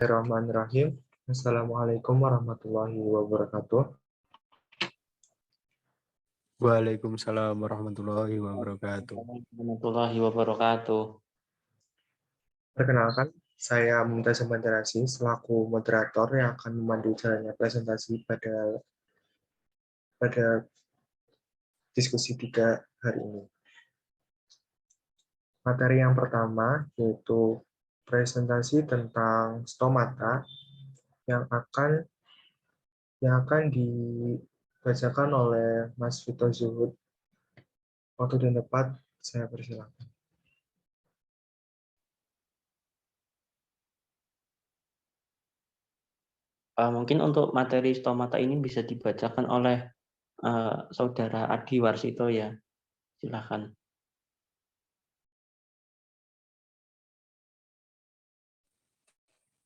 Bismillahirrahmanirrahim. Assalamualaikum warahmatullahi wabarakatuh. Waalaikumsalam warahmatullahi wabarakatuh. Warahmatullahi wabarakatuh. Perkenalkan, saya Mumtaz Mandarasi selaku moderator yang akan memandu jalannya presentasi pada diskusi 3 hari ini. Materi yang pertama yaitu presentasi tentang stomata yang akan dibacakan oleh Mas Vito Zuhud. Waktu dan tempat saya persilakan. Mungkin untuk materi stomata ini bisa dibacakan oleh Saudara Adi Warsito ya. Silakan.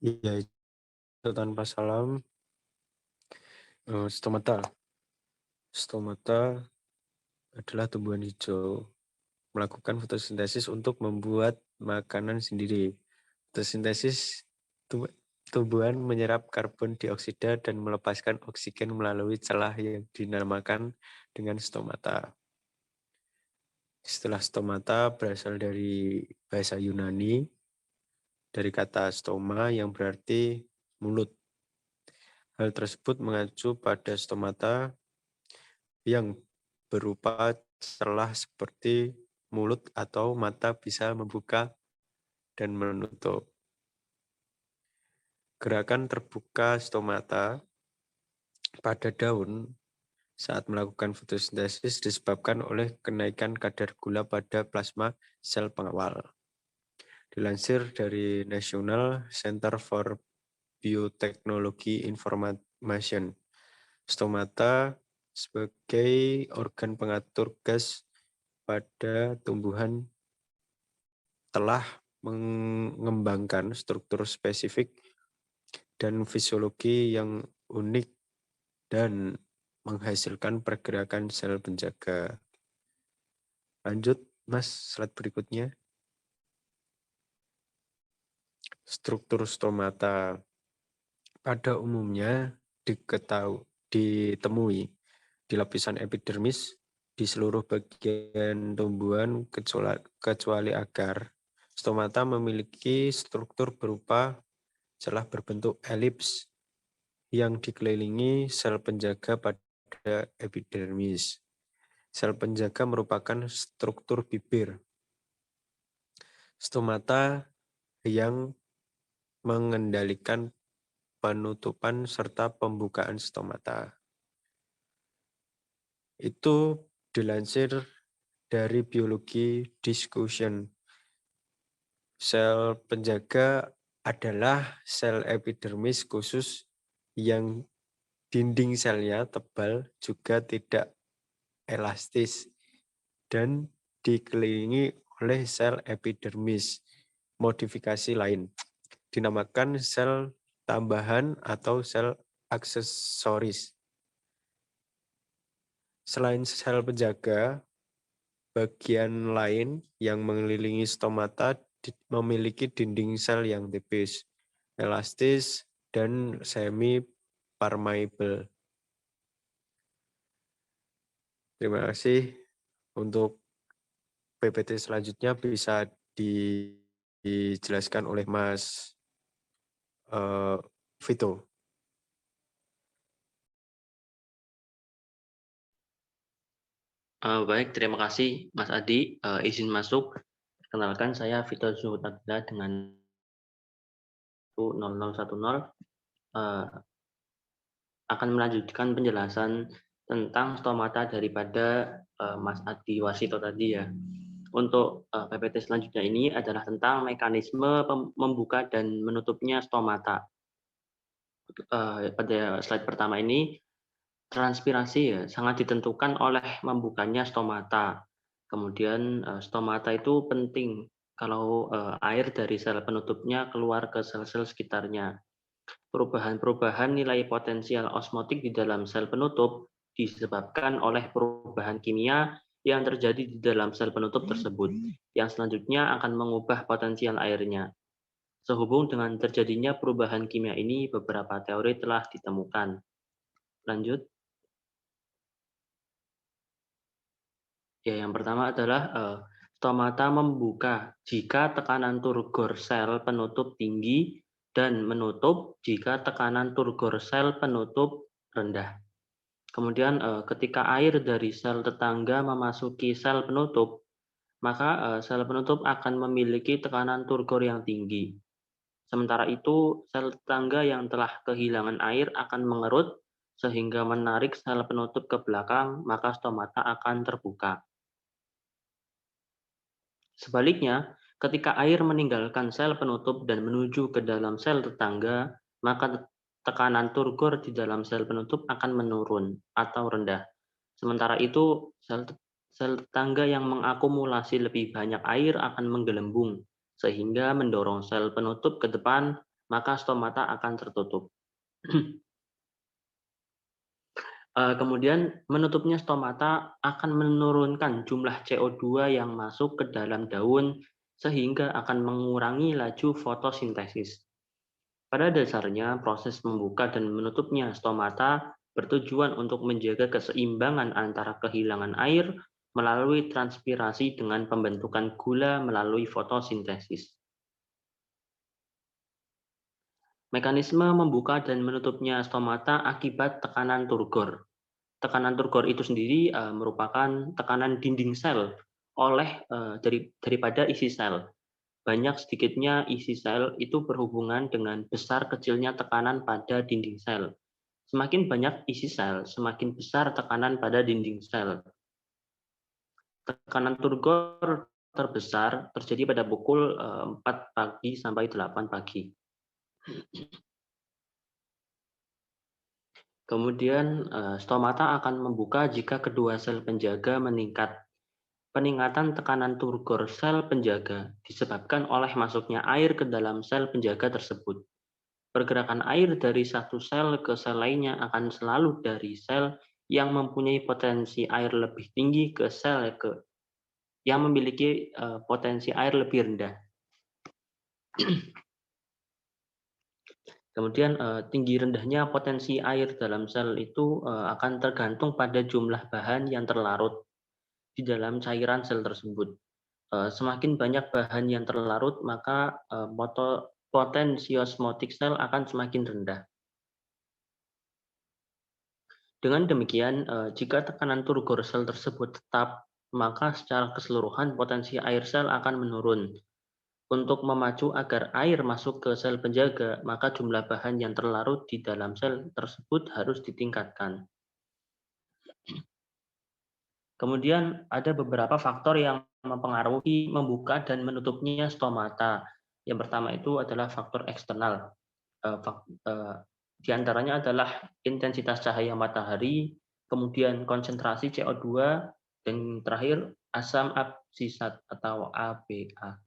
Iya, itu tanpa salam. Stomata. Stomata adalah tumbuhan hijau melakukan fotosintesis untuk membuat makanan sendiri. Fotosintesis tumbuhan menyerap karbon dioksida dan melepaskan oksigen melalui celah yang dinamakan dengan stomata. Istilah stomata berasal dari bahasa Yunani, dari kata stoma yang berarti mulut. Hal tersebut mengacu pada stomata yang berupa celah seperti mulut atau mata bisa membuka dan menutup. Gerakan terbuka stomata pada daun saat melakukan fotosintesis disebabkan oleh kenaikan kadar gula pada plasma sel pengawal. Dilansir dari National Center for Biotechnology Information, stomata sebagai organ pengatur gas pada tumbuhan telah mengembangkan struktur spesifik dan fisiologi yang unik dan menghasilkan pergerakan sel penjaga. Lanjut, Mas, slide berikutnya. Struktur stomata pada umumnya ditemui di lapisan epidermis di seluruh bagian tumbuhan kecuali akar. Stomata memiliki struktur berupa celah berbentuk elips yang dikelilingi sel penjaga pada epidermis. Sel penjaga merupakan struktur bibir. Stomata yang mengendalikan penutupan serta pembukaan stomata. Itu dilansir dari biologi discussion. Sel penjaga adalah sel epidermis khusus yang dinding selnya tebal juga tidak elastis dan dikelilingi oleh sel epidermis modifikasi lain. Dinamakan sel tambahan atau sel aksesoris. Selain sel penjaga, bagian lain yang mengelilingi stomata memiliki dinding sel yang tipis, elastis, dan semi-permeable. Terima kasih. Untuk PPT selanjutnya bisa dijelaskan oleh Mas Vito. Baik, terima kasih Mas Adi. Izin masuk. Perkenalkan saya Vito Zuhud Abdillah dengan 0010. Akan melanjutkan penjelasan tentang stomata daripada Mas Adi Warsito tadi ya. Untuk PPT selanjutnya ini adalah tentang mekanisme membuka dan menutupnya stomata. Pada slide pertama ini, transpirasi ya sangat ditentukan oleh membukanya stomata. Kemudian stomata itu penting kalau air dari sel penutupnya keluar ke sel-sel sekitarnya. Perubahan-perubahan nilai potensial osmotik di dalam sel penutup disebabkan oleh perubahan kimia yang terjadi di dalam sel penutup tersebut, yang selanjutnya akan mengubah potensial airnya. Sehubung dengan terjadinya perubahan kimia ini, beberapa teori telah ditemukan. Lanjut. Ya, yang pertama adalah stomata membuka jika tekanan turgor sel penutup tinggi dan menutup jika tekanan turgor sel penutup rendah. Kemudian ketika air dari sel tetangga memasuki sel penutup, maka sel penutup akan memiliki tekanan turgor yang tinggi. Sementara itu, sel tetangga yang telah kehilangan air akan mengerut sehingga menarik sel penutup ke belakang, maka stomata akan terbuka. Sebaliknya, ketika air meninggalkan sel penutup dan menuju ke dalam sel tetangga, maka tekanan turgor di dalam sel penutup akan menurun atau rendah. Sementara itu, sel tetangga yang mengakumulasi lebih banyak air akan menggelembung, sehingga mendorong sel penutup ke depan, maka stomata akan tertutup. Kemudian menutupnya stomata akan menurunkan jumlah CO2 yang masuk ke dalam daun sehingga akan mengurangi laju fotosintesis. Pada dasarnya, proses membuka dan menutupnya stomata bertujuan untuk menjaga keseimbangan antara kehilangan air melalui transpirasi dengan pembentukan gula melalui fotosintesis. Mekanisme membuka dan menutupnya stomata akibat tekanan turgor. Tekanan turgor itu sendiri merupakan tekanan dinding sel daripada isi sel. Banyak sedikitnya isi sel itu berhubungan dengan besar kecilnya tekanan pada dinding sel. Semakin banyak isi sel, semakin besar tekanan pada dinding sel. Tekanan turgor terbesar terjadi pada pukul 4 pagi sampai 8 pagi. Kemudian stomata akan membuka jika kedua sel penjaga meningkat. Peningkatan tekanan turgor sel penjaga disebabkan oleh masuknya air ke dalam sel penjaga tersebut. Pergerakan air dari satu sel ke sel lainnya akan selalu dari sel yang mempunyai potensi air lebih tinggi ke sel yang memiliki potensi air lebih rendah. Kemudian tinggi rendahnya potensi air dalam sel itu akan tergantung pada jumlah bahan yang terlarut di dalam cairan sel tersebut. Semakin banyak bahan yang terlarut, maka potensi osmotik sel akan semakin rendah. Dengan demikian, jika tekanan turgor sel tersebut tetap, maka secara keseluruhan potensi air sel akan menurun. Untuk memacu agar air masuk ke sel penjaga, maka jumlah bahan yang terlarut di dalam sel tersebut harus ditingkatkan. Kemudian ada beberapa faktor yang mempengaruhi membuka dan menutupnya stomata. Yang pertama itu adalah faktor eksternal. Di antaranya adalah intensitas cahaya matahari, kemudian konsentrasi CO2, dan terakhir asam absisat atau ABA.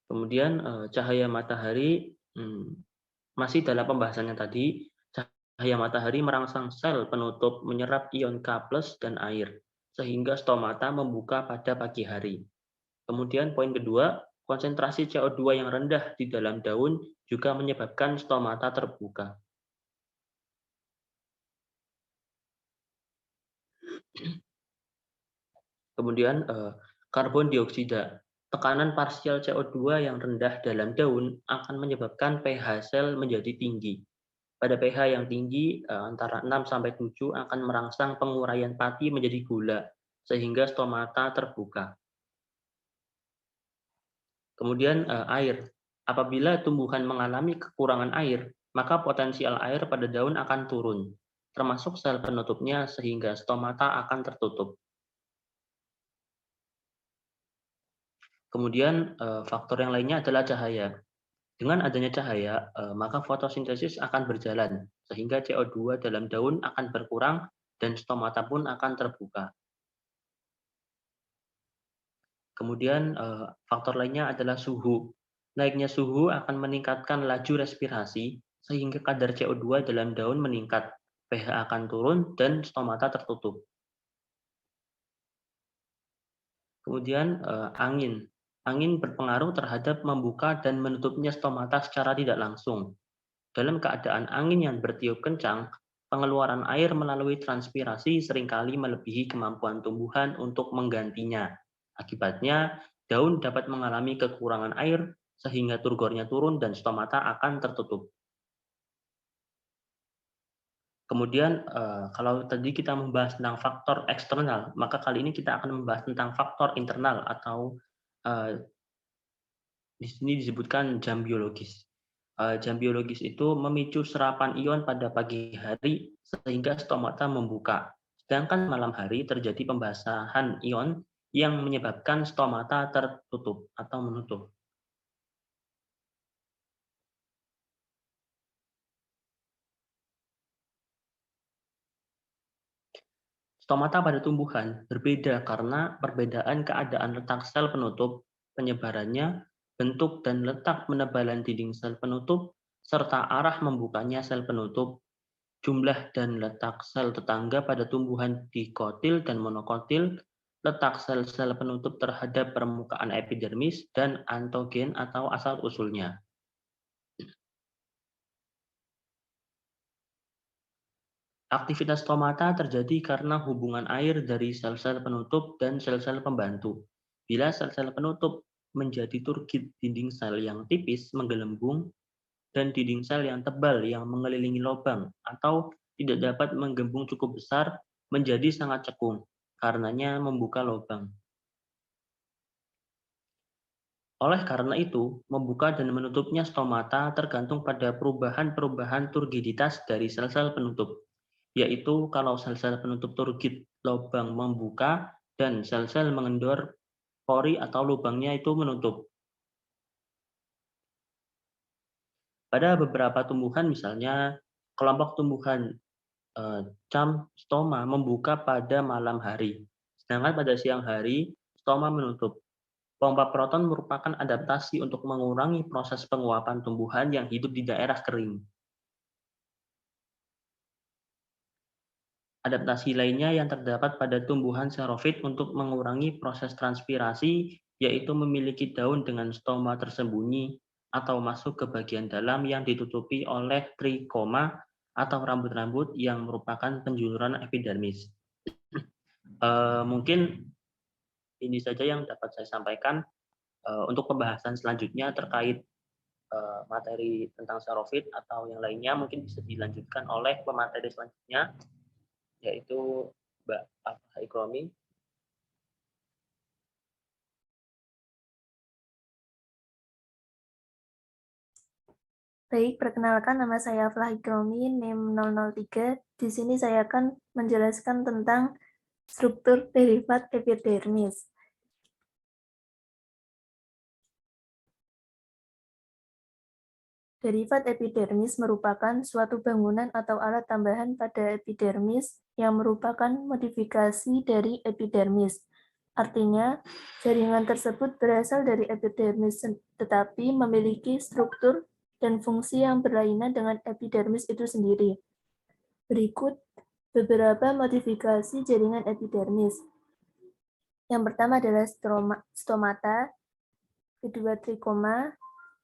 Kemudian cahaya matahari, masih dalam pembahasannya tadi, cahaya matahari merangsang sel penutup menyerap ion K+ dan air, sehingga stomata membuka pada pagi hari. Kemudian poin kedua, konsentrasi CO2 yang rendah di dalam daun juga menyebabkan stomata terbuka. Kemudian karbon dioksida. Tekanan parsial CO2 yang rendah dalam daun akan menyebabkan pH sel menjadi tinggi. Pada pH yang tinggi antara 6 sampai 7 akan merangsang penguraian pati menjadi gula sehingga stomata terbuka. Kemudian air. Apabila tumbuhan mengalami kekurangan air, maka potensial air pada daun akan turun, termasuk sel penutupnya sehingga stomata akan tertutup. Kemudian faktor yang lainnya adalah cahaya. Dengan adanya cahaya, maka fotosintesis akan berjalan, sehingga CO2 dalam daun akan berkurang dan stomata pun akan terbuka. Kemudian faktor lainnya adalah suhu. Naiknya suhu akan meningkatkan laju respirasi, sehingga kadar CO2 dalam daun meningkat, pH akan turun, dan stomata tertutup. Kemudian angin. angin berpengaruh terhadap membuka dan menutupnya stomata secara tidak langsung. Dalam keadaan angin yang bertiup kencang, pengeluaran air melalui transpirasi seringkali melebihi kemampuan tumbuhan untuk menggantinya. Akibatnya, daun dapat mengalami kekurangan air sehingga turgornya turun dan stomata akan tertutup. Kemudian kalau tadi kita membahas tentang faktor eksternal, maka kali ini kita akan membahas tentang faktor internal atau di sini disebutkan jam biologis. Jam biologis itu memicu serapan ion pada pagi hari sehingga stomata membuka. Sedangkan malam hari terjadi pembasahan ion yang menyebabkan stomata tertutup atau menutup. Stomata pada tumbuhan berbeda karena perbedaan keadaan letak sel penutup, penyebarannya, bentuk dan letak penebalan dinding sel penutup, serta arah membukanya sel penutup, jumlah dan letak sel tetangga pada tumbuhan dikotil dan monokotil, letak sel-sel penutup terhadap permukaan epidermis, dan antogen atau asal-usulnya. Aktivitas stomata terjadi karena hubungan air dari sel-sel penutup dan sel-sel pembantu. Bila sel-sel penutup menjadi turgid dinding sel yang tipis menggelembung dan dinding sel yang tebal yang mengelilingi lubang atau tidak dapat menggembung cukup besar menjadi sangat cekung, karenanya membuka lubang. Oleh karena itu, membuka dan menutupnya stomata tergantung pada perubahan-perubahan turgiditas dari sel-sel penutup, yaitu kalau sel-sel penutup turgid lubang membuka dan sel-sel mengendor pori atau lubangnya itu menutup. Pada beberapa tumbuhan misalnya kelompok tumbuhan cam stoma membuka pada malam hari, sedangkan pada siang hari stoma menutup. Pompa proton merupakan adaptasi untuk mengurangi proses penguapan tumbuhan yang hidup di daerah kering. Adaptasi lainnya yang terdapat pada tumbuhan xerofit untuk mengurangi proses transpirasi, yaitu memiliki daun dengan stoma tersembunyi atau masuk ke bagian dalam yang ditutupi oleh trikoma atau rambut-rambut yang merupakan penjuluran epidermis. Mungkin ini saja yang dapat saya sampaikan. Untuk pembahasan selanjutnya terkait materi tentang xerofit atau yang lainnya mungkin bisa dilanjutkan oleh pemateri selanjutnya, yaitu Mbak Afah Ikromi. Baik, perkenalkan nama saya Aflah Ikromi, NIM 003. Di sini saya akan menjelaskan tentang struktur derivat epidermis. Derivat epidermis merupakan suatu bangunan atau alat tambahan pada epidermis yang merupakan modifikasi dari epidermis. Artinya, jaringan tersebut berasal dari epidermis tetapi memiliki struktur dan fungsi yang berlainan dengan epidermis itu sendiri. Berikut beberapa modifikasi jaringan epidermis. Yang pertama adalah stomata, kedua trikoma,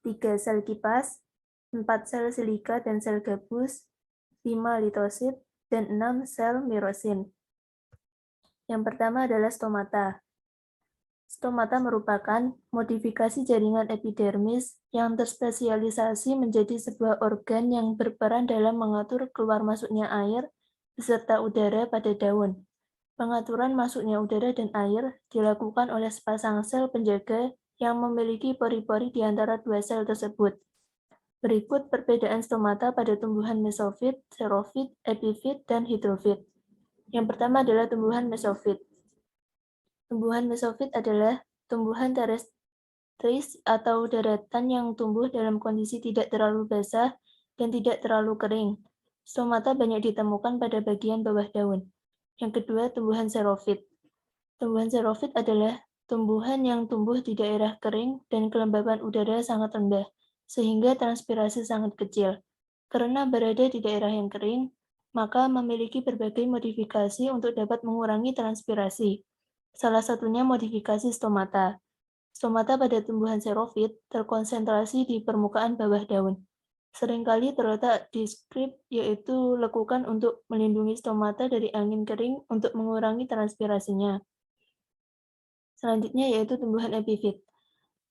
3 sel kipas, 4 sel silika dan sel gabus, 5 litosit, dan 6 sel mirosin. Yang pertama adalah stomata. Stomata merupakan modifikasi jaringan epidermis yang terspesialisasi menjadi sebuah organ yang berperan dalam mengatur keluar masuknya air beserta udara pada daun. Pengaturan masuknya udara dan air dilakukan oleh sepasang sel penjaga yang memiliki pori-pori di antara dua sel tersebut. Berikut perbedaan stomata pada tumbuhan mesofit, xerofit, epifit, dan hidrofit. Yang pertama adalah tumbuhan mesofit. Tumbuhan mesofit adalah tumbuhan terrestris atau daratan yang tumbuh dalam kondisi tidak terlalu basah dan tidak terlalu kering. Stomata banyak ditemukan pada bagian bawah daun. Yang kedua, tumbuhan xerofit. Tumbuhan xerofit adalah tumbuhan yang tumbuh di daerah kering dan kelembaban udara sangat rendah, sehingga transpirasi sangat kecil. Karena berada di daerah yang kering, maka memiliki berbagai modifikasi untuk dapat mengurangi transpirasi. Salah satunya modifikasi stomata. Stomata pada tumbuhan xerofit terkonsentrasi di permukaan bawah daun. Seringkali terletak di skrip, yaitu lekukan untuk melindungi stomata dari angin kering untuk mengurangi transpirasinya. Selanjutnya yaitu tumbuhan epifit.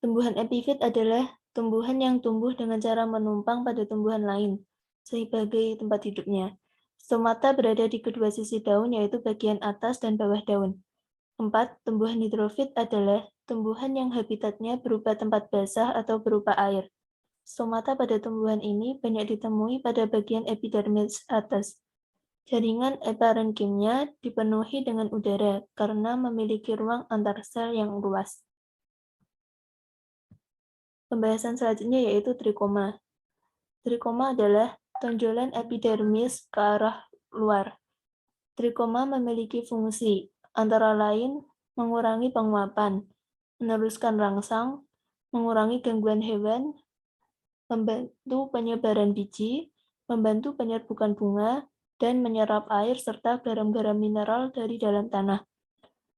Tumbuhan epifit adalah tumbuhan yang tumbuh dengan cara menumpang pada tumbuhan lain sebagai tempat hidupnya. Stomata berada di kedua sisi daun, yaitu bagian atas dan bawah daun. 4. Tumbuhan hidrofit adalah tumbuhan yang habitatnya berupa tempat basah atau berupa air. Stomata pada tumbuhan ini banyak ditemui pada bagian epidermis atas. Jaringan eparenkimnya dipenuhi dengan udara karena memiliki ruang antar sel yang luas. Pembahasan selanjutnya yaitu trikoma. Trikoma adalah tonjolan epidermis ke arah luar. Trikoma memiliki fungsi, antara lain mengurangi penguapan, meneruskan rangsang, mengurangi gangguan hewan, membantu penyebaran biji, membantu penyerbukan bunga, dan menyerap air serta garam-garam mineral dari dalam tanah.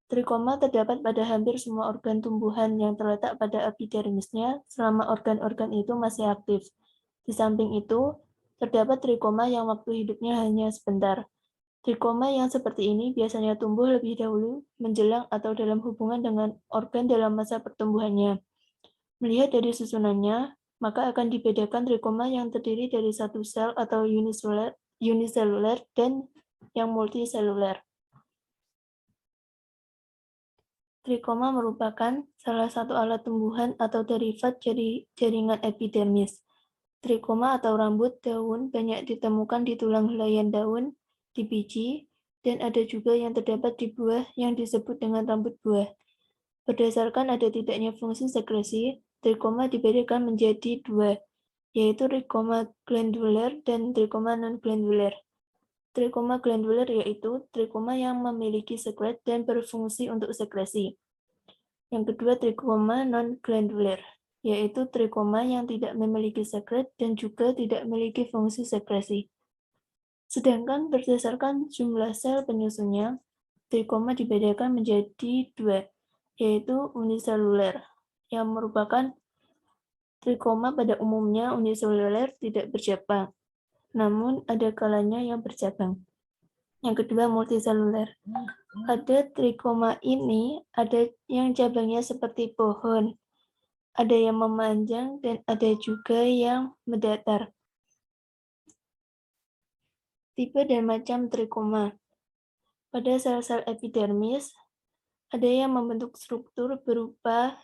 Trikoma terdapat pada hampir semua organ tumbuhan yang terletak pada epidermisnya selama organ-organ itu masih aktif. Di samping itu, terdapat trikoma yang waktu hidupnya hanya sebentar. Trikoma yang seperti ini biasanya tumbuh lebih dahulu menjelang atau dalam hubungan dengan organ dalam masa pertumbuhannya. Melihat dari susunannya, maka akan dibedakan trikoma yang terdiri dari satu sel atau uniseluler dan yang multiseluler. Trikoma merupakan salah satu alat tumbuhan atau derivat dari jaringan epidermis. Trikoma atau rambut daun banyak ditemukan di tulang helaian daun, di biji, dan ada juga yang terdapat di buah yang disebut dengan rambut buah. Berdasarkan ada tidaknya fungsi sekresi, trikoma dibedakan menjadi dua, yaitu trikoma glandular dan trikoma non-glandular. Trikoma glandular yaitu trikoma yang memiliki sekret dan berfungsi untuk sekresi. Yang kedua, trikoma non-glandular, yaitu trikoma yang tidak memiliki sekret dan juga tidak memiliki fungsi sekresi. Sedangkan berdasarkan jumlah sel penyusunnya, trikoma dibedakan menjadi dua, yaitu uniseluler, yang merupakan trikoma pada umumnya uniseluler tidak bercabang, namun ada kalanya yang bercabang. Yang kedua, multiseluler. Pada trikoma ini ada yang cabangnya seperti pohon, ada yang memanjang, dan ada juga yang mendatar. Tipe dan macam trikoma. Pada sel-sel epidermis, ada yang membentuk struktur berupa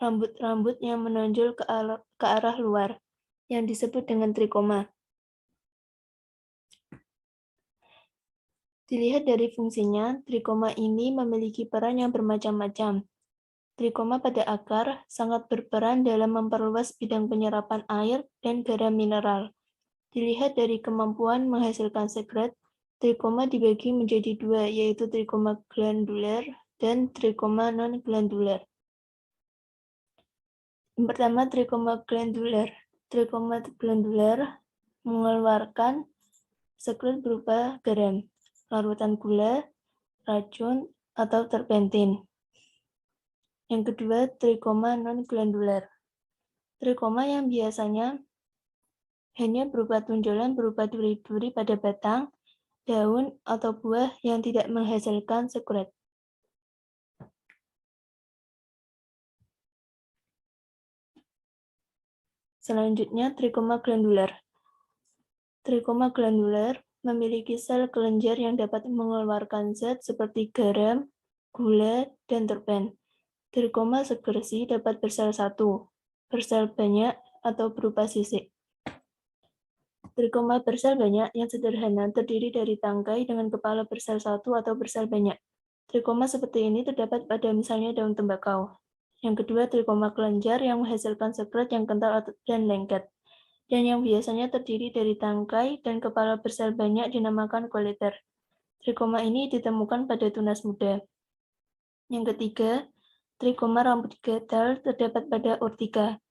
rambut-rambut yang menonjol ke arah luar, yang disebut dengan trikoma. Dilihat dari fungsinya, trikoma ini memiliki peran yang bermacam-macam. Trikoma pada akar sangat berperan dalam memperluas bidang penyerapan air dan garam mineral. Dilihat dari kemampuan menghasilkan sekret, trikoma dibagi menjadi dua, yaitu trikoma glandular dan trikoma non-glandular. Yang pertama, trikoma glandular. Trikoma glandular mengeluarkan sekret berupa garam, larutan gula, racun, atau terpentin. Yang kedua, trikoma non-glandular. Trikoma yang biasanya hanya berupa tonjolan berupa duri-duri pada batang, daun, atau buah yang tidak menghasilkan sekret. Selanjutnya, trikoma glandular. Trikoma glandular memiliki sel kelenjar yang dapat mengeluarkan zat seperti garam, gula, dan terpen. Trikoma sekresi dapat bersel satu, bersel banyak, atau berupa sisik. Trikoma bersel banyak yang sederhana terdiri dari tangkai dengan kepala bersel satu atau bersel banyak. Trikoma seperti ini terdapat pada misalnya daun tembakau. Yang kedua, trikoma kelenjar yang menghasilkan sekret yang kental dan lengket, dan yang biasanya terdiri dari tangkai dan kepala bersel banyak dinamakan coleter. Trikoma ini ditemukan pada tunas muda. Yang ketiga, trikoma rambut gatal terdapat pada urtika.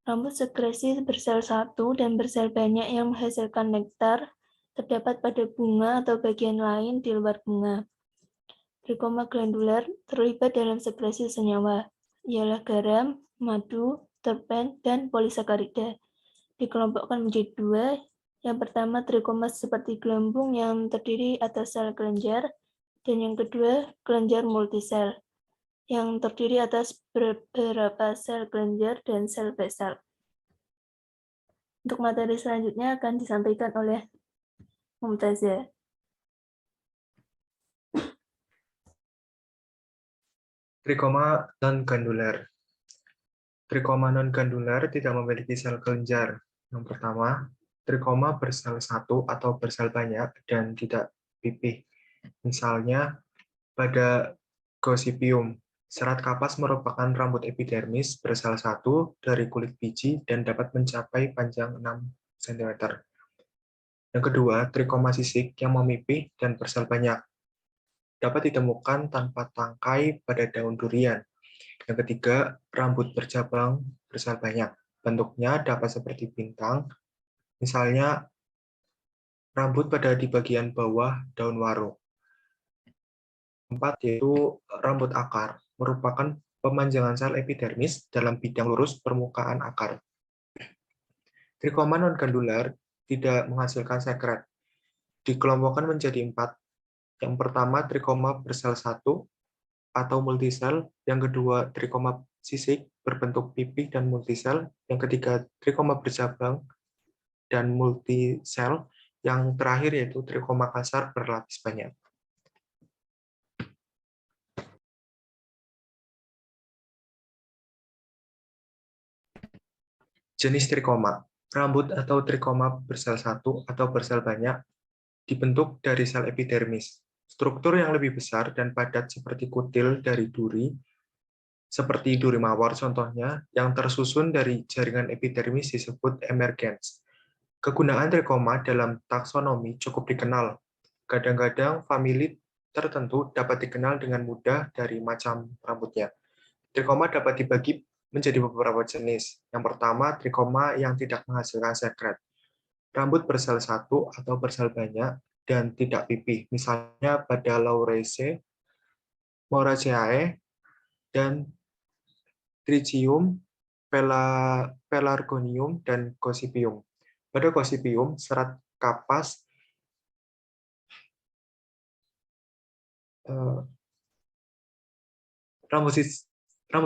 Rambut sekresi bersel satu dan bersel banyak yang menghasilkan nektar terdapat pada bunga atau bagian lain di luar bunga. Trikoma glandular terlibat dalam sekresi senyawa. ialah garam, madu, terpen, dan polisakarida. Dikelompokkan menjadi dua. Yang pertama, trikoma seperti gelembung yang terdiri atas sel kelenjar, dan yang kedua, kelenjar multisel, yang terdiri atas beberapa sel kelenjar dan sel basal. Untuk materi selanjutnya akan disampaikan oleh Mumtazah. Trikoma non-gandular. Trikoma non-gandular tidak memiliki sel kelenjar. Yang pertama, trikoma bersel satu atau bersel banyak dan tidak pipih. Misalnya, pada Gossypium, serat kapas merupakan rambut epidermis bersel satu dari kulit biji dan dapat mencapai panjang 6 cm. Yang kedua, trikoma sisik yang memipih dan bersel banyak. Dapat ditemukan tanpa tangkai pada daun durian. Yang ketiga, rambut bercabang bersel banyak. Bentuknya dapat seperti bintang, misalnya rambut pada di bagian bawah daun waro. Keempat, yaitu rambut akar, merupakan pemanjangan sel epidermis dalam bidang lurus permukaan akar. Trikoma non-gandular tidak menghasilkan sekret. Dikelompokkan menjadi 4. Yang pertama, trikoma bersel satu atau multisel, yang kedua trikoma sisik berbentuk pipih dan multisel, yang ketiga trikoma bercabang dan multisel, yang terakhir yaitu trikoma kasar berlapis banyak. Jenis trikoma. Rambut atau trikoma bersel satu atau bersel banyak dibentuk dari sel epidermis. Struktur yang lebih besar dan padat seperti kutil dari duri, seperti duri mawar contohnya, yang tersusun dari jaringan epidermis disebut emergens. Kegunaan trikoma dalam taksonomi cukup dikenal. Kadang-kadang famili tertentu dapat dikenal dengan mudah dari macam rambutnya. Trikoma dapat dibagi menjadi beberapa jenis. Yang pertama, trikoma yang tidak menghasilkan sekret. Rambut bersel satu atau bersel banyak dan tidak pipih, misalnya pada Lauraceae, Moraceae, dan Trichium, Pelargonium, dan Gossypium. Pada Gossypium, serat kapas rambut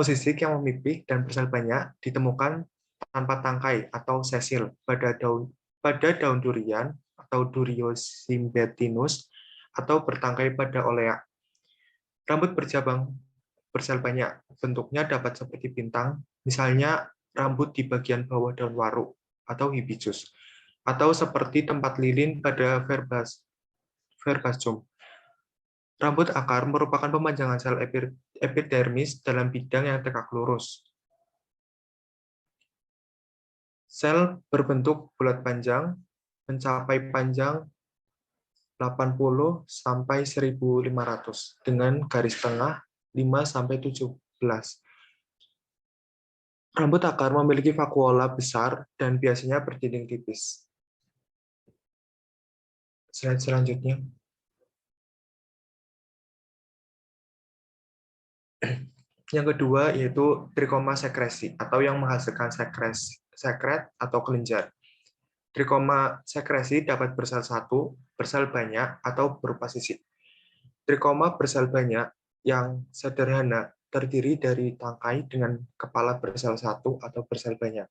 sisik yang memipih dan bersel banyak ditemukan tanpa tangkai atau sesil pada daun durian atau Duriosymbetinus atau bertangkai pada olea. Rambut bercabang bersel banyak, bentuknya dapat seperti bintang, misalnya rambut di bagian bawah daun waru atau hibiscus, atau seperti tempat lilin pada verbascum. Rambut akar merupakan pemanjangan sel epidermis dalam bidang yang tegak lurus. Sel berbentuk bulat panjang, mencapai panjang 80 sampai 1.500 dengan garis tengah 5 sampai 17. Rambut akar memiliki vakuola besar dan biasanya berdinding tipis. Slide selanjutnya. Yang kedua yaitu trikoma sekresi atau yang menghasilkan sekret atau kelenjar. Trikoma sekresi dapat bersel satu, bersel banyak, atau berupa sisik. Trikoma bersel banyak yang sederhana terdiri dari tangkai dengan kepala bersel satu atau bersel banyak.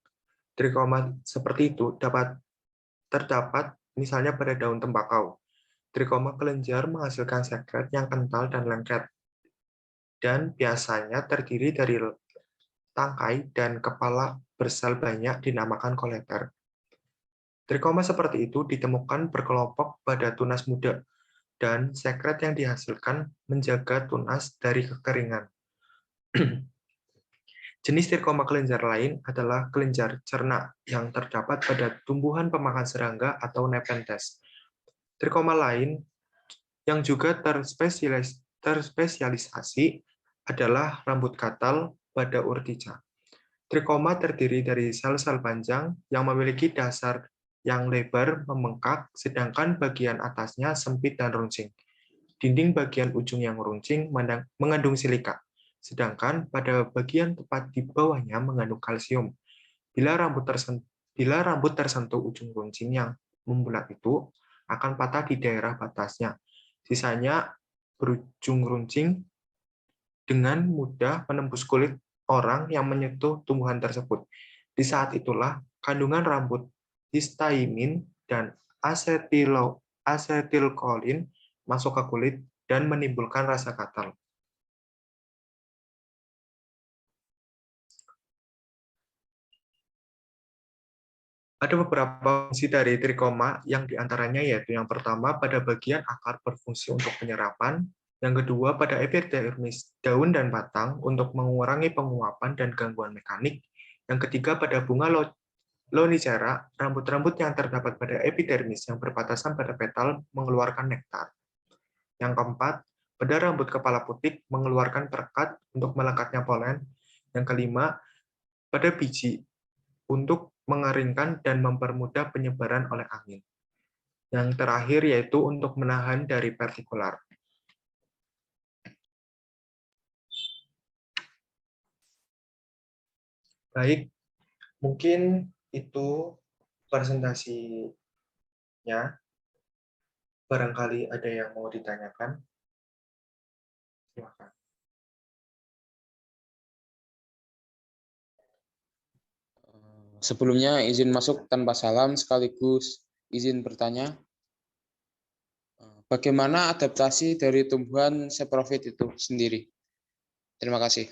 Trikoma seperti itu terdapat misalnya pada daun tembakau. Trikoma kelenjar menghasilkan sekret yang kental dan lengket, dan biasanya terdiri dari tangkai dan kepala bersel banyak dinamakan koleter. Trikoma seperti itu ditemukan berkelompok pada tunas muda, dan sekret yang dihasilkan menjaga tunas dari kekeringan. Jenis trikoma kelenjar lain adalah kelenjar cerna yang terdapat pada tumbuhan pemakan serangga atau Nepenthes. Trikoma lain yang juga terspesialisasi adalah rambut katal pada Urtica. Trikoma terdiri dari sel-sel panjang yang memiliki dasar yang lebar membengkak, sedangkan bagian atasnya sempit dan runcing. Dinding bagian ujung yang runcing mengandung silika. sedangkan pada bagian tepat di bawahnya mengandung kalsium. Bila rambut tersentuh ujung runcing yang membulat itu akan patah di daerah batasnya. Sisanya berujung runcing dengan mudah menembus kulit orang yang menyentuh tumbuhan tersebut. Di saat itulah kandungan rambut histamiin dan asetilkolin masuk ke kulit dan menimbulkan rasa gatal. Ada beberapa fungsi dari trikoma yang diantaranya yaitu yang pertama pada bagian akar berfungsi untuk penyerapan, yang kedua pada epidermis daun dan batang untuk mengurangi penguapan dan gangguan mekanik, yang ketiga pada bunga lonicera, rambut-rambut yang terdapat pada epidermis yang berbatasan pada petal mengeluarkan nektar. Yang keempat, pada rambut kepala putih mengeluarkan perekat untuk melekatnya polen. Yang kelima, pada biji untuk mengeringkan dan mempermudah penyebaran oleh angin. Yang terakhir yaitu untuk menahan dari partikular. Baik, mungkin itu presentasinya. Barangkali ada yang mau ditanyakan. Silakan. Sebelumnya izin masuk tanpa salam sekaligus izin bertanya. Bagaimana adaptasi dari tumbuhan saprofit itu sendiri? Terima kasih.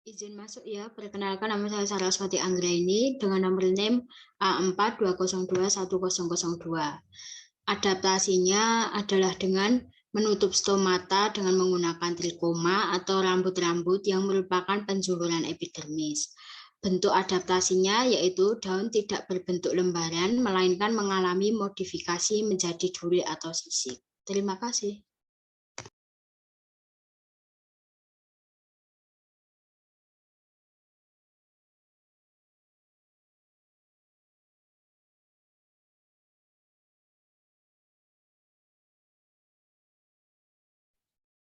Izin masuk ya, perkenalkan nama saya Saraswati Anggraini dengan nomor NIM A420210002. Adaptasinya adalah dengan menutup stomata dengan menggunakan trikoma atau rambut-rambut yang merupakan penjuluran epidermis. Bentuk adaptasinya yaitu daun tidak berbentuk lembaran, melainkan mengalami modifikasi menjadi duri atau sisik. Terima kasih.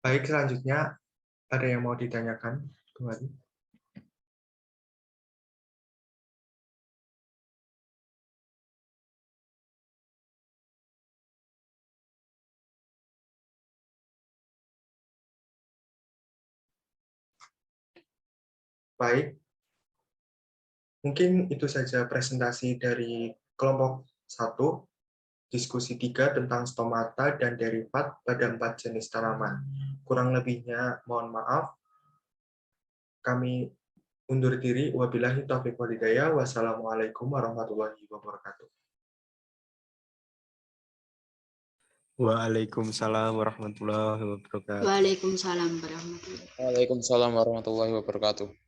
Baik, selanjutnya ada yang mau ditanyakan kembali? Baik, mungkin itu saja presentasi dari kelompok 1, diskusi 3 tentang stomata dan derivat pada 4 jenis tanaman. Kurang lebihnya mohon maaf. Kami undur diri. Wabillahi taufiq wal hidayah. Wassalamualaikum warahmatullahi wabarakatuh. Waalaikumsalam warahmatullahi wabarakatuh. Waalaikumsalam warahmatullahi wabarakatuh. Waalaikumsalam warahmatullahi wabarakatuh.